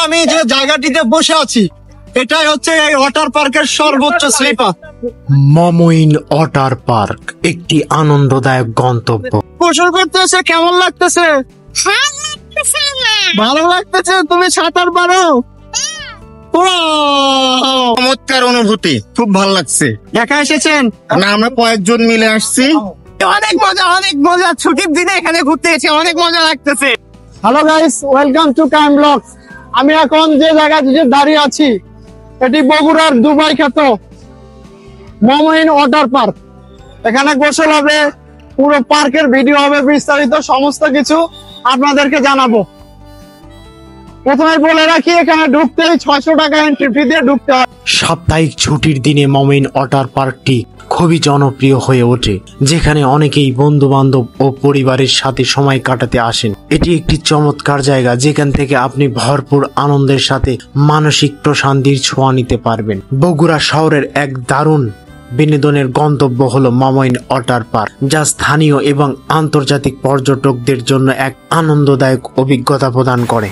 আমি যে জায়গাটিতে বসে আছি এটাই হচ্ছে এই ওয়াটার পার্কের সর্বোচ্চ স্লিপার। মমইন ওয়াটার পার্ক একটি আনন্দদায়ক গন্তব্য। গোসল করতে এসে কেমন লাগতেছে? ভালো লাগতেছে। তুমি সাঁতার পারো? চমৎকার অনুভূতি, খুব ভালো লাগছে। একা এসেছেন না, আমরা কয়েকজন মিলে আসছি। অনেক মজা। ছুটির দিনে এখানে ঘুরতে এসে অনেক মজা লাগতেছে। Hello guys, welcome to Qayyim blog. আমি এখন যে জায়গাটিতে দাঁড়িয়ে আছি এটি বগুড়ার দুবাই খ্যাত মমইন ওয়াটার পার্ক। এখানে গোসল হবে, পুরো পার্কের ভিডিও হবে, বিস্তারিত সমস্ত কিছু আপনাদেরকে জানাবো। প্রথমে বলে রাখি, এখানে ঢুকতেই 600 টাকা এন্ট্রি ফি দিয়ে ঢুকতে হয়। সাপ্তাহিক ছুটির দিনে মমইন ওয়াটার পার্কটি খুবই জনপ্রিয় হয়ে ওঠে, যেখানে অনেকেই বন্ধু বান্ধব ও পরিবারের সাথে সময় কাটাতে আসেন। এটি একটি চমৎকার জায়গা যেখান থেকে আপনি ভরপুর আনন্দের সাথে মানসিক প্রশান্তির ছোঁয়া নিতে পারবেন। বগুড়া শহরের এক দারুণ বিনোদনের গন্তব্য হলো মমইন ওয়াটার পার্ক, যা স্থানীয় এবং আন্তর্জাতিক পর্যটকদের জন্য এক আনন্দদায়ক অভিজ্ঞতা প্রদান করে।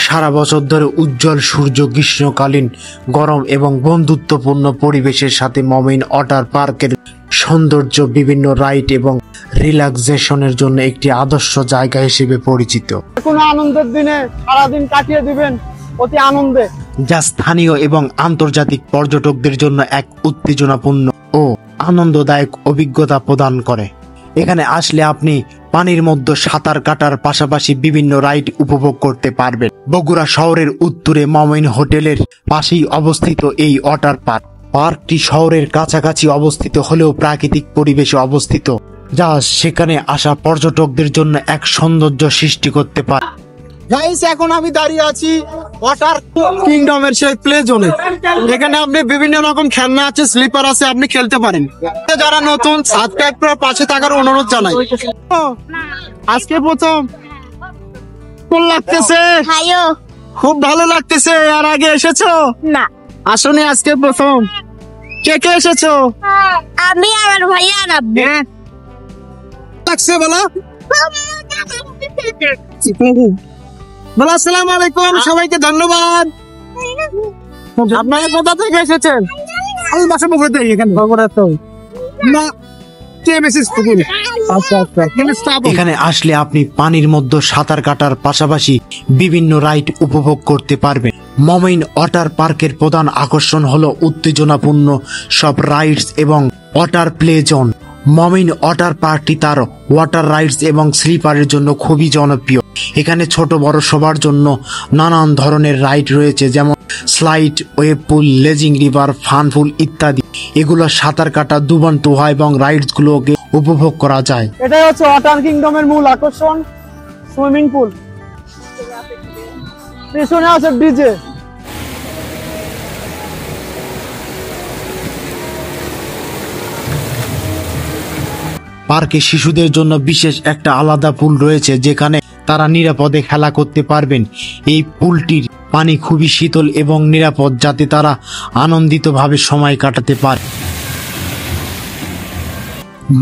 সারা বছর ধরে উজ্জ্বল সূর্য, গ্রীষ্মকালীন গরম এবং বন্ধুত্বপূর্ণ পরিবেশের সাথে মমইন ওয়াটার পার্কের সৌন্দর্য বিভিন্ন রাইড এবং রিল্যাক্সেশনের জন্য একটি আদর্শ জায়গা হিসেবে পরিচিত। কোনো আনন্দের দিনে সারাদিন কাটিয়ে দিবেন অতি আনন্দে, যা স্থানীয় এবং আন্তর্জাতিক পর্যটকদের জন্য এক উত্তেজনাপূর্ণ ও আনন্দদায়ক অভিজ্ঞতা প্রদান করে। এখানে আসলে আপনি পানির মধ্যে সাঁতার কাটার পাশাপাশি বিভিন্ন রাইড উপভোগ করতে পারবেন। বগুড়া শহরের উত্তরে মমইন হোটেলের পাশেই অবস্থিত এই ওয়াটার পার্ক। পার্কটি শহরের কাছাকাছি অবস্থিত হলেও প্রাকৃতিক পরিবেশে অবস্থিত, যা সেখানে আসা পর্যটকদের জন্য এক সৌন্দর্য সৃষ্টি করতে পারে। গাইস, এখন আমি দাঁড়িয়ে আছি ওয়াটার কিংডমের সেই প্লে জোনে। এখানে আপনি বিভিন্ন রকম খেলনা আছে, স্লিপার আছে, আপনি খেলতে পারেন। যারা নতুন, সাবস্ক্রাইব করে পাশে থাকার অনুরোধ জানাই। আজকে প্রথম কোন লাগতেছে? খুব ভালো লাগতেছে। আর আগে এসেছো? না, আসলে আজকে প্রথম। কে কে এসেছো? আমি আমার ভাইয়া রাব্বি। লাগছে বলো। বলো আসসালামু আলাইকুম, সবাইকে ধন্যবাদ। আপনারা কোথা থেকে এসেছেন? আমি বাসা বগুড়াতে। এখানে বগুড়া তো না, কে মেসেজ করুন। আচ্ছা, এখানে আসলে আপনি পানির মধ্যে সাঁতার কাটার পাশাপাশি বিভিন্ন রাইড উপভোগ করতে পারবেন। মমইন ওয়াটার পার্কের প্রধান আকর্ষণ হলো উত্তেজনাপূর্ণ সব রাইডস এবং ওয়াটার প্লে জোন। মমইন ওয়াটার পার্কটি তার ওয়াটার রাইডস এবং স্লিপারের জন্য খুবই জনপ্রিয়। এখানে ছোট বড় সবার জন্য নানান ধরনের রাইড রয়েছে, যেমন slide, wave pool, lazy river, fun pool ইত্যাদি। এগুলো সাঁতার কাটা, দুবান তোহা এবং রাইডস গুলোকে উপভোগ করা যায়। এটাই হচ্ছে ওয়াটার কিংডমের মূল আকর্ষণ, সুইমিং পুল। পিছনে আছে ডিজে। পার্কে শিশুদের জন্য বিশেষ একটা আলাদা পুল রয়েছে, যেখানে তারা নিরাপদে খেলা করতে পারবেন। এই পুলটির পানি খুবই শীতল এবং নিরাপদ, যাতে তারা আনন্দিতভাবে সময় কাটাতে পারে।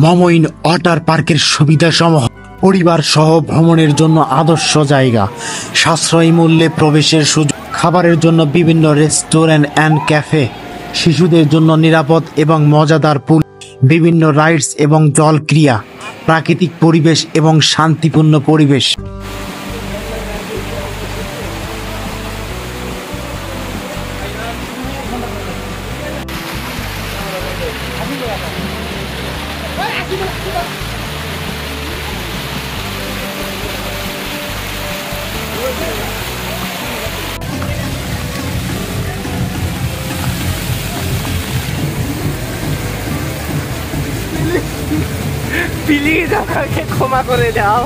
মমইন ওয়াটার পার্কের সুবিধাসমূহ: পরিবার সহ ভ্রমণের জন্য আদর্শ জায়গা, সাশ্রয়ী মূল্যে প্রবেশের সুযোগ, খাবারের জন্য বিভিন্ন রেস্টুরেন্ট অ্যান্ড ক্যাফে, শিশুদের জন্য নিরাপদ এবং মজাদার পুল, বিভিন্ন রাইডস এবং জল ক্রিয়া, প্রাকৃতিক পরিবেশ এবং শান্তিপূর্ণ পরিবেশ। প্লিজ আমাকে ক্ষমা করে দাও।